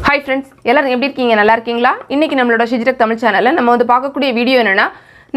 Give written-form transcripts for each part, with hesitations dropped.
Hi friends, எல்லாரும் எப்படி இருக்கீங்க? நல்லா இருக்கீங்களா? இன்னைக்கு நம்மளோட Shiji தமிழ் சேனல்ல நம்ம வந்து பார்க்கக்கூடிய வீடியோ என்னன்னா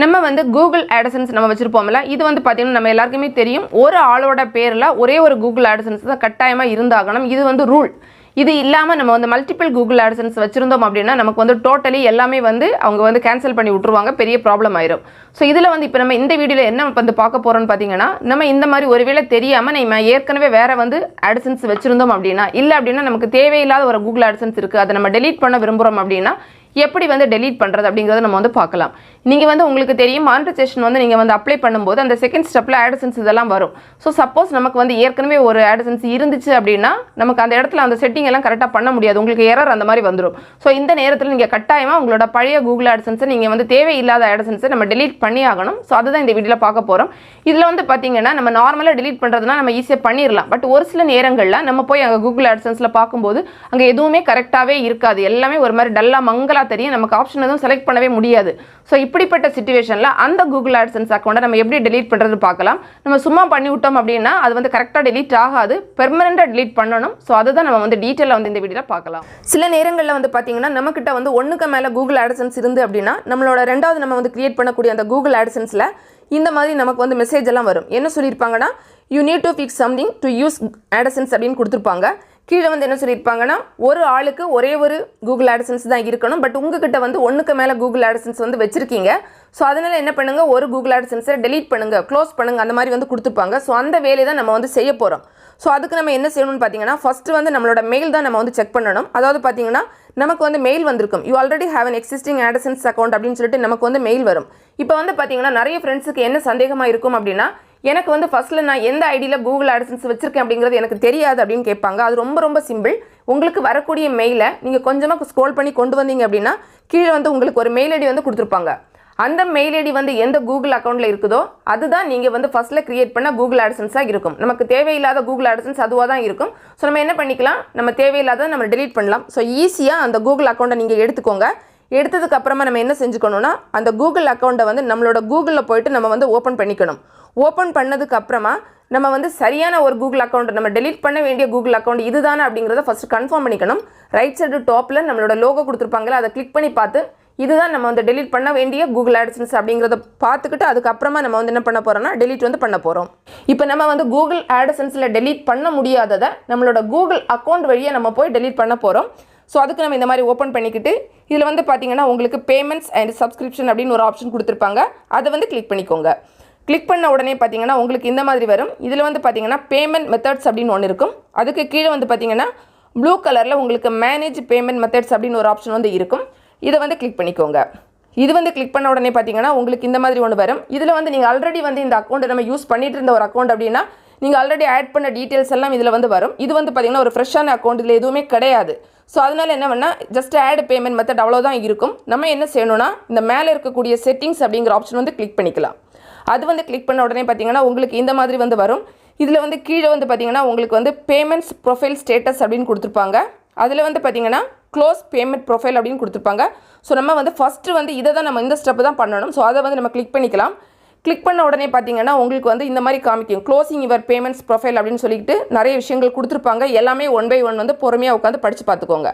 நம்ம வந்து Google AdSense நம்ம வச்சிருப்போம்ல இது வந்து பாத்தீங்கன்னா நம்ம எல்லாருக்குமே தெரியும் ஒரு ஆளோட பேர்ல ஒரே ஒரு Google AdSense தான் கட்டாயமா இருந்தாகணும் இது வந்து ரூல் இது இல்லாம நம்ம வந்து மல்டிபிள் Google AdSense வச்சிருந்தோம் அப்படினா நமக்கு வந்து டோட்டலி எல்லாமே வந்து அவங்க வந்து கேன்சல் பண்ணி விட்டுருவாங்க பெரிய ப்ராப்ளம் ஆயிடும் சோ இதுல வந்து இப்போ நம்ம இந்த வீடியோல என்ன வந்து பார்க்க போறோம்னு பாத்தீங்கன்னா நம்ம இந்த மாதிரி ஒருவேளை தெரியாம நம்ம ஏற்கனவே வேற வந்து AdSense வச்சிருந்தோம் அப்படினா இல்ல அப்படினா நமக்கு தேவையில்லாத ஒரு Google AdSense இருக்கு அதை நம்ம delete பண்ண விரும்புறோம் அப்படினா எப்படி வந்து delete பண்றது அப்படிங்கறத நம்ம வந்து பார்க்கலாம் நீங்க வந்து உங்களுக்கு தெரியும் மானிட்டைசேஷன் வந்து நீங்க வந்து அப்ளை பண்ணும்போது அந்த செகண்ட் ஸ்டெப்ல AdSense இதெல்லாம் வரும் சோ சப்போஸ் நமக்கு வந்து ஏற்கனவே ஒரு AdSense இருந்துச்சு அப்படினா நமக்கு அந்த இடத்துல அந்த செட்டிங் எல்லாம் கரெக்ட்டா பண்ண முடியாது உங்களுக்கு எரர் அந்த மாதிரி வந்துரும் சோ இந்த நேரத்துல நீங்க கட்டாயமா உங்களோட பழைய Google AdSense நீங்க வந்து தேவையில்லாத AdSense நம்ம delete பண்ணி ஆகணும் சோ அதுதான் இந்த வீடியோல பார்க்க போறோம் இதுல வந்து பாத்தீங்கன்னா நம்ம நார்மலா delete பண்றதுனா நம்ம ஈஸியா பண்ணிரலாம் பட் ஒரு சில நேரங்கள்ல நம்ம போய் அங்க Google AdSenseல பாக்கும்போது அங்க எதுவுமே கரெக்ட்டாவே இருக்காது எல்லாமே ஒரு மாதிரி டல்லா மங்கலா தெரியும் நமக்கு ஆப்ஷன் எதுவும் செலக்ட் பண்ணவே முடியாது சோ இப்படிப்பட்ட சிச்சுவேஷன்ல அந்த Google AdSense அக்கவுண்ட நம்ம எப்படி delete பண்றது பார்க்கலாம் நம்ம சும்மா பண்ணி விட்டோம் அப்படினா அது வந்து கரெக்ட்டா delete ஆகாது பெர்மனன்ட்டா delete பண்ணனும் சோ அதுதான் நம்ம வந்து டீடைலா வந்து இந்த வீடியோல பார்க்கலாம் சில நேரங்கள்ல வந்து பாத்தீங்கன்னா நமக்கிட்ட வந்து ஒண்ணுக்கு மேல Google AdSense இருந்து அப்படினா நம்மளோட இரண்டாவது நம்ம வந்து கிரியேட் பண்ணக்கூடிய அந்த Google AdSenseல இந்த மாதிரி நமக்கு வந்து மெசேஜ் எல்லாம் வரும் என்ன சொல்லிருப்பாங்கன்னா you need to fix something to use AdSense அப்படினு கொடுத்திருப்பாங்க கீழ வந்து என்ன சொல்லிருப்பாங்கன்னா ஒரு ஆளுக்கு ஒரே ஒரு Google AdSense தான் இருக்கணும் பட் உங்ககிட்ட வந்து ஒண்ணுக்கு மேல Google AdSense வந்து வெச்சிருக்கீங்க சோ அதனால என்ன பண்ணுங்க ஒரு Google AdSense-ஐ delete பண்ணுங்க க்ளோஸ் பண்ணுங்க அந்த மாதிரி வந்து கொடுத்திருப்பாங்க சோ அந்த வேலையை தான் நம்ம வந்து செய்ய போறோம் சோ அதுக்கு நம்ம என்ன செய்யணும்னு பாத்தீங்கன்னா ஃபர்ஸ்ட் வந்து நம்மளோட மெயில் தான் நம்ம வந்து செக் பண்ணனும் அதாவது பாத்தீங்கன்னா நமக்கு வந்து மெயில் வந்திருக்கும் you already have an existing AdSense account அப்படினு சொல்லிட்டு நமக்கு வந்து மெயில் வரும் இப்போ வந்து பாத்தீங்கன்னா நிறைய फ्रेंड्सக்கு என்ன சந்தேகமா இருக்கும் அப்படினா எனக்கு வந்து ஃபர்ஸ்ட்ல நான் எந்த ஐடில Google AdSense வச்சிருக்கேன் அப்படிங்கிறது எனக்கு தெரியாது அப்படினு கேட்பாங்க அது ரொம்ப சிம்பிள் உங்களுக்கு வரக்கூடிய மெயிலை நீங்க கொஞ்சமா ஸ்க்ரோல் பண்ணி கொண்டு வந்தீங்க அப்படினா கீழ வந்து உங்களுக்கு ஒரு மெயில் ஐடி வந்து கொடுத்திருப்பாங்க அந்த மெயில் ஐடி வந்து எந்த Google அக்கவுண்ட்ல இருக்குதோ அதுதான் நீங்க வந்து ஃபர்ஸ்ட்ல கிரியேட் பண்ண Google AdSense-ஆ இருக்கும் நமக்கு தேவையில்லாத Google AdSense அதுவா தான் இருக்கும் சோ நம்ம என்ன பண்ணிக்கலாம் நம்ம தேவையில்லாததை நம்ம delete பண்ணலாம் சோ ஈஸியா அந்த Google அக்கவுண்ட நீங்க எடுத்துக்கோங்க எடுத்ததுக்கு அப்புறமா நம்ம என்ன செஞ்சுக்கணும்னா அந்த Google அக்கவுண்ட வந்து நம்மளோட Googleல போய்ட்டு நம்ம வந்து ஓபன் பண்ணிக்கணும் ஓபன் பண்ணதுக்கு அப்புறமா நம்ம வந்து சரியான ஒரு Google அக்கவுண்ட் நம்ம delete பண்ண வேண்டிய Google அக்கவுண்ட் இதுதானா அப்படிங்கறத ஃபர்ஸ்ட் கன்ஃபார்ம் பண்ணிக்கணும் ரைட் சைடு டாப்ல நம்மளோட லோகோ கொடுத்திருப்பாங்கல அதை கிளிக் பண்ணி பார்த்து இதுதான் நம்ம வந்து delete பண்ண வேண்டிய Google AdSense அப்படிங்கறத பார்த்துக்கிட்டு அதுக்கு அப்புறமா நம்ம வந்து என்ன பண்ண போறோம்னா delete வந்து பண்ண போறோம் இப்போ நம்ம வந்து Google AdSenseல delete பண்ண முடியாதத நம்மளோட Google அக்கவுண்ட் வழியா நம்ம போய் delete பண்ண போறோம் சோ அதுக்கு நம்ம இந்த மாதிரி ஓபன் பண்ணிக்கிட்டு இதுல வந்து பாத்தீங்கன்னா உங்களுக்கு பேமெண்ட்ஸ் அண்ட் சப்ஸ்கிரிப்ஷன் அப்படின ஒரு ஆப்ஷன் கொடுத்திருப்பாங்க அதை வந்து கிளிக் பண்ணிக்கோங்க கிளிக் பண்ண உடனே பாத்தீங்கன்னா உங்களுக்கு இந்த மாதிரி வரும் இதுல வந்து பாத்தீங்கன்னா பேமெண்ட் மெத்தட்ஸ் அப்படின ஒன்னு இருக்கும் அதுக்கு கீழ வந்து பாத்தீங்கன்னா ப்ளூ கலர்ல உங்களுக்கு மேனேஜ் பேமெண்ட் மெத்தட்ஸ் அப்படின ஒரு ஆப்ஷன் வந்து இருக்கும் இத வந்து கிளிக் பண்ணிக்கோங்க இது வந்து கிளிக் பண்ண உடனே பாத்தீங்கன்னா உங்களுக்கு இந்த மாதிரி ஒன்னு வரும் இதுல வந்து நீங்க ஆல்ரெடி வந்து இந்த அக்கவுண்ட் நம்ம யூஸ் பண்ணிட்டு இருந்த ஒரு அக்கவுண்ட் அப்படினா நீங்க ஆல்ரெடி ஆட் பண்ண டீடைல்ஸ் எல்லாம் இதுல வந்து வரும் இது வந்து பாத்தீங்கன்னா ஒரு ஃப்ரெஷான அக்கவுண்ட் இதுல எதுவுமே கிடையாது சோ அதனால என்ன பண்ணா ஜஸ்ட் ஆட் பேமெண்ட் மெத்தட் அவ்வளவுதான் இருக்கும் நம்ம என்ன செய்யணும்னா இந்த மேலே இருக்கக்கூடிய செட்டிங்ஸ் அப்படிங்கற ஆப்ஷன் வந்து கிளிக் பண்ணிக்கலாம் அது வந்து கிளிக் பண்ண உடனே பாத்தீங்கன்னா உங்களுக்கு இந்த மாதிரி வந்து வரும் இதுல வந்து கீழ வந்து பாத்தீங்கன்னா உங்களுக்கு வந்து பேமெண்ட்ஸ் ப்ரொஃபைல் ஸ்டேட்டஸ் அப்படினு கொடுத்திருப்பாங்க அதுல வந்து பாத்தீங்கன்னா க்ளோஸ் பேமெண்ட் ப்ரொஃபைல் அப்படினு கொடுத்திருப்பாங்க சோ நம்ம வந்து ஃபர்ஸ்ட் வந்து இத தான் நம்ம இந்த ஸ்டெப் தான் பண்ணனும் சோ அத வந்து நம்ம கிளிக் பண்ணிக்கலாம் கிளிக் பண்ண உடனே பாத்தீங்கன்னா உங்களுக்கு வந்து இந்த மாதிரி காமிக்கும் க்ளோசிங் யுவர் பேமெண்ட்ஸ் ப்ரொஃபைல் அப்படினு சொல்லிட்டு நிறைய விஷயங்கள் கொடுத்திருப்பாங்க எல்லாமே ஒன் பை ஒன் வந்து பொறுமையா உட்கார்ந்து படிச்சு பாத்துக்கோங்க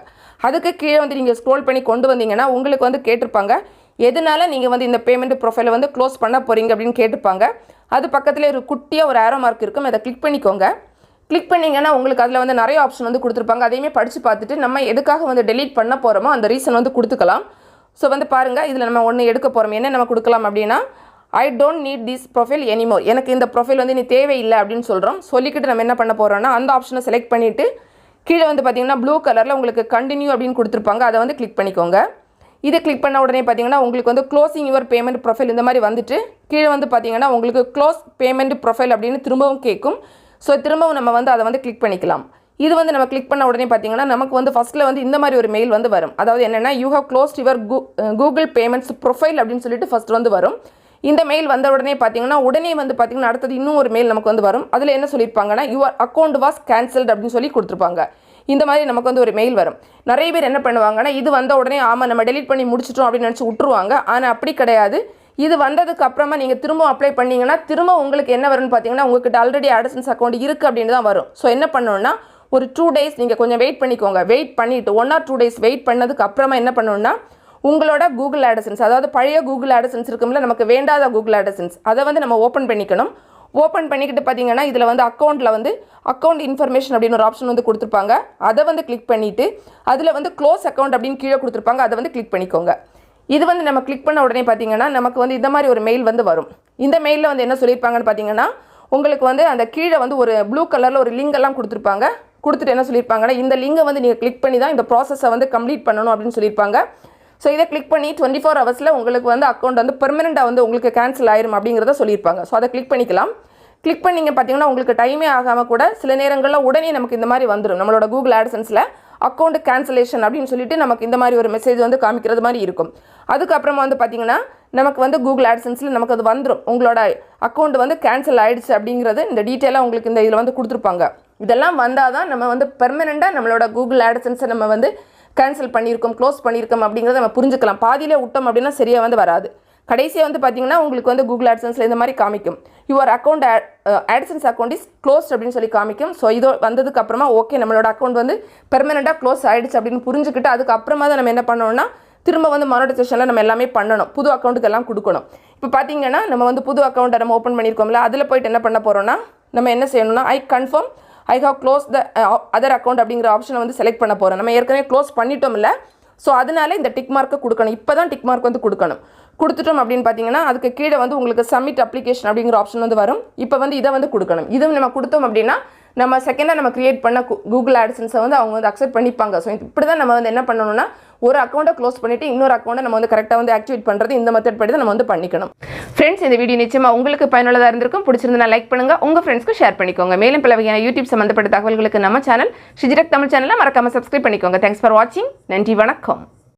அதுக்கு கீழ வந்து நீங்க ஸ்க்ரோல் பண்ணி கொண்டு வந்தீங்கன்னா உங்களுக்கு வந்து கேட்டிருப்பாங்க எதனால நீங்க வந்து இந்த பேமெண்ட் ப்ரொஃபைலை வந்து க்ளோஸ் பண்ண போறீங்க அப்படினு கேட்டிருப்பாங்க அது பக்கத்துல ஒரு குட்டியா ஒரு ஆரோ மார்க் இருக்கும் அதை கிளிக் பண்ணிக்கோங்க கிளிக் பண்ணீங்கன்னா உங்களுக்கு அதுல வந்து நிறைய ஆப்ஷன் வந்து கொடுத்திருப்பாங்க அதையுமே படிச்சு பார்த்துட்டு நம்ம எதுக்காக வந்து delete பண்ண போறோமோ அந்த ரீசன் வந்து கொடுத்துக்கலாம் சோ வந்து பாருங்க இதுல நம்ம ஒன்னு எடுக்க போறோம் என்ன நம்ம கொடுக்கலாம் அப்படினா I don't need this profile anymore எனக்கு இந்த ப்ரொஃபைல் வந்து நீ தேவையில்லை அப்படினு சொல்றோம் சொல்லிக்கிட்டு நம்ம என்ன பண்ண போறோம்னா அந்த ஆப்ஷனை செலக்ட் பண்ணிட்டு கீழ வந்து பாத்தீங்கன்னா ப்ளூ கலர்ல உங்களுக்கு கண்டினியூ அப்படினு கொடுத்திருப்பாங்க அதை வந்து கிளிக் பண்ணிக்கோங்க இத கிளிக் பண்ண உடனே பாத்தீங்கன்னா உங்களுக்கு வந்து க்ளோசிங் யுவர் பேமெண்ட் ப்ரொஃபைல் இந்த மாதிரி வந்துட்டு கீழ வந்து பாத்தீங்கன்னா உங்களுக்கு க்ளோஸ் பேமெண்ட் ப்ரொஃபைல் அப்படினு திரும்பவும் கேக்கும் சோ திரும்பவும் நம்ம வந்து அதை வந்து கிளிக் பண்ணிக்கலாம் இது வந்து நம்ம கிளிக் பண்ண உடனே பாத்தீங்கன்னா நமக்கு வந்து ஃபர்ஸ்ட்ல வந்து இந்த மாதிரி ஒரு மெயில் வந்து வரும் அதாவது என்னன்னா you have closed your Google payments profile அப்படினு சொல்லிட்டு ஃபர்ஸ்ட் வந்து வரும் இந்த மெயில் வந்த உடனே பாத்தீங்கன்னா அடுத்து இன்னும் ஒரு மெயில் நமக்கு வந்து வரும் அதுல என்ன சொல்லிருப்பாங்கன்னா your account was cancelled அப்படினு சொல்லி கொடுத்திருப்பாங்க இந்த மாதிரி நமக்கு வந்து ஒரு மெயில் வரும் நிறைய பேர் என்ன பண்ணுவாங்கன்னா இது வந்த உடனே ஆமா நம்ம delete பண்ணி முடிச்சிட்டோம் அப்படி நினைச்சு விட்டுருவாங்க ஆனா அப்படி கிடையாது இது வந்ததுக்கு அப்புறமா நீங்க திரும்ப அப்ளை பண்ணீங்கனா திரும்ப உங்களுக்கு என்ன வரும்னு பாத்தீங்கன்னா உங்களுக்கு ஆல்ரெடி AdSense அக்கவுண்ட் இருக்கு அப்படினு தான் வரும் சோ என்ன பண்ணனும்னா ஒரு 2 டேஸ் நீங்கள் கொஞ்சம் வெயிட் பண்ணிக்கோங்க. வெயிட் பண்ணிவிட்டு 1 or 2 டேஸ் வெயிட் பண்ணதுக்கு அப்புறமா என்ன பண்ணணும்னா உங்களோட கூகுள் AdSense, அதாவது பழைய கூகுள் AdSense இருக்கும்ல, நமக்கு வேண்டாத கூகுள் AdSense, அதை வந்து நம்ம ஓப்பன் பண்ணிக்கணும். ஓப்பன் பண்ணிக்கிட்டு பார்த்தீங்கன்னா இதில் வந்து அக்கௌண்ட்டில் வந்து அக்கௌண்ட் இன்ஃபர்மேஷன் அப்படின்னு ஒரு ஆப்ஷன் வந்து கொடுத்துருப்பாங்க. அதை வந்து கிளிக் பண்ணிவிட்டு அதில் வந்து க்ளோஸ் அக்கௌண்ட் அப்படின்னு கீழே கொடுத்துருப்பாங்க. அதை வந்து கிளிக் பண்ணிக்கோங்க. இது வந்து நம்ம கிளிக் பண்ண உடனே பார்த்தீங்கன்னா நமக்கு வந்து இந்த மாதிரி ஒரு மெயில் வந்து வரும். இந்த மெயிலில் வந்து என்ன சொல்லியிருப்பாங்கன்னு பார்த்தீங்கன்னா உங்களுக்கு வந்து அந்த கீழே வந்து ஒரு ப்ளூ கலரில் ஒரு லிங்க் எல்லாம் கொடுத்துருப்பாங்க. கொடுத்துட்டு என்ன சொல்லியிருப்பாங்கன்னா இந்த லிங்கை வந்து நீங்கள் கிளிக் பண்ணி தான் இந்த ப்ராசஸை வந்து கம்ப்ளீட் பண்ணணும் அப்படின்னு சொல்லியிருப்பாங்க. ஸோ இதை கிளிக் பண்ணி 24 ஹவர்ஸில் உங்களுக்கு வந்து அக்கௌண்ட் வந்து பெர்மனெண்ட்டாக வந்து உங்களுக்கு கேன்சல் ஆயிரும் அப்படிங்கிறத சொல்லியிருப்பாங்க. ஸோ அதை கிளிக் பண்ணிக்கலாம். கிளிக் பண்ணிங்க பார்த்தீங்கன்னா உங்களுக்கு டைமே ஆகாமல் கூட சில நேரங்களில் உடனே நமக்கு இந்த மாதிரி வந்துடும். நம்மளோட கூகுள் AdSenseல அக்கௌண்ட் கேன்சலேஷன் அப்படின்னு சொல்லிட்டு நமக்கு இந்த மாதிரி ஒரு மெசேஜ் வந்து காமிக்கிறது மாதிரி இருக்கும். அதுக்கப்புறமா வந்து பார்த்தீங்கன்னா நமக்கு வந்து கூகுள் AdSenseல நமக்கு அது வந்துடும். உங்களோட அக்கௌண்ட் வந்து கேன்சல் ஆகிடுச்சு அப்படிங்கிறது இந்த டீட்டெயிலாக உங்களுக்கு இந்த இதில் வந்து கொடுத்துருப்பாங்க. இதெல்லாம் வந்தால் தான் நம்ம வந்து பெர்மனெண்ட்டாக நம்மளோட கூகுள் AdSenseை நம்ம வந்து கேன்சல் பண்ணியிருக்கோம், க்ளோஸ் பண்ணியிருக்கோம் அப்படிங்கிறத நம்ம புரிஞ்சுக்கலாம். பாதியில் விட்டோம் அப்படின்னா சரியாக வந்து வராது. கடைசியாக வந்து பார்த்தீங்கன்னா உங்களுக்கு வந்து கூகுள் AdSenseல இந்த மாதிரி காமிக்கும், your account AdSense account is closed அப்படின்னு சொல்லி காமிக்கும். ஸோ இதோ வந்ததுக்கு அப்புறமா ஓகே நம்மளோட அக்கௌண்ட் வந்து பெர்மனெண்ட்டாக க்ளோஸ் ஆகிடுச்சு அப்படின்னு புரிஞ்சுக்கிட்டு அதுக்கப்புறமா தான் நம்ம என்ன பண்ணணும்னா திரும்ப வந்து மானிட்டைசேஷனில் நம்ம எல்லாமே பண்ணணும், புது அக்கௌண்ட்டுக்கு எல்லாம் கொடுக்கணும். இப்போ பார்த்தீங்கன்னா நம்ம வந்து புது அக்கௌண்ட்டை நம்ம ஓப்பன் பண்ணியிருக்கோம்ல, அதில் போய்ட்டு என்ன பண்ண போகிறோம்னா நம்ம என்ன செய்யணும்னா I confirm I have close the other account அப்படிங்கிற ஆப்ஷனை வந்து செலக்ட் பண்ண போகிறோம். நம்ம ஏற்கனவே க்ளோஸ் பண்ணிட்டோம்ல, ஸோ அதனால இந்த டிக் மார்க்கை கொடுக்கணும். இப்போ தான் டிக் மார்க் வந்து கொடுக்கணும். கொடுத்துட்டோம் அப்படின்னு பார்த்தீங்கன்னா அதுக்கு கீழே வந்து உங்களுக்கு சப்மிட் அப்ளிகேஷன் அப்படிங்கிற ஆப்ஷன் வந்து வரும். இப்போ வந்து இதை வந்து கொடுக்கணும். இதுவும் நம்ம கொடுத்தோம் அப்படின்னா நம்ம செகண்டாக நம்ம கிரியேட் பண்ண கூகுள் AdSenseை வந்து அவங்க வந்து அக்செப்ட் பண்ணிப்பாங்க. ஸோ இப்படி தான் நம்ம வந்து என்ன பண்ணணும்னா ஒரு அக்கௌண்ட்டை க்ளோஸ் பண்ணிவிட்டு இன்னொரு அக்கௌண்ட்டை நம்ம வந்து கரெக்டாக வந்து ஆக்டிவேட் பண்ணுறது இந்த மெத்தட் படி தான் நம்ம வந்து பண்ணிக்கணும். ஃப்ரெண்ட்ஸ், இந்த வீடியோ நிச்சயமாக உங்களுக்கு பயனுள்ளதாக இருந்திருக்கும். பிடிச்சிருந்தா லைக் பண்ணுங்கள், உங்கள் ஃப்ரெண்ட்ஸ்க்கு ஷேர் பண்ணிக்கோங்க. மேலும் பல வகையான யூடியூப் சம்மந்தப்பட்ட தகவல்களுக்கு நம்ம சேனல் ஷிஜிடெக் தமிழ் சேனலை மறக்காமல் சப்ஸ்கிரைப் பண்ணிக்கோங்க. தேங்க்ஸ் ஃபார் வாட்சிங். நன்றி, வணக்கம்.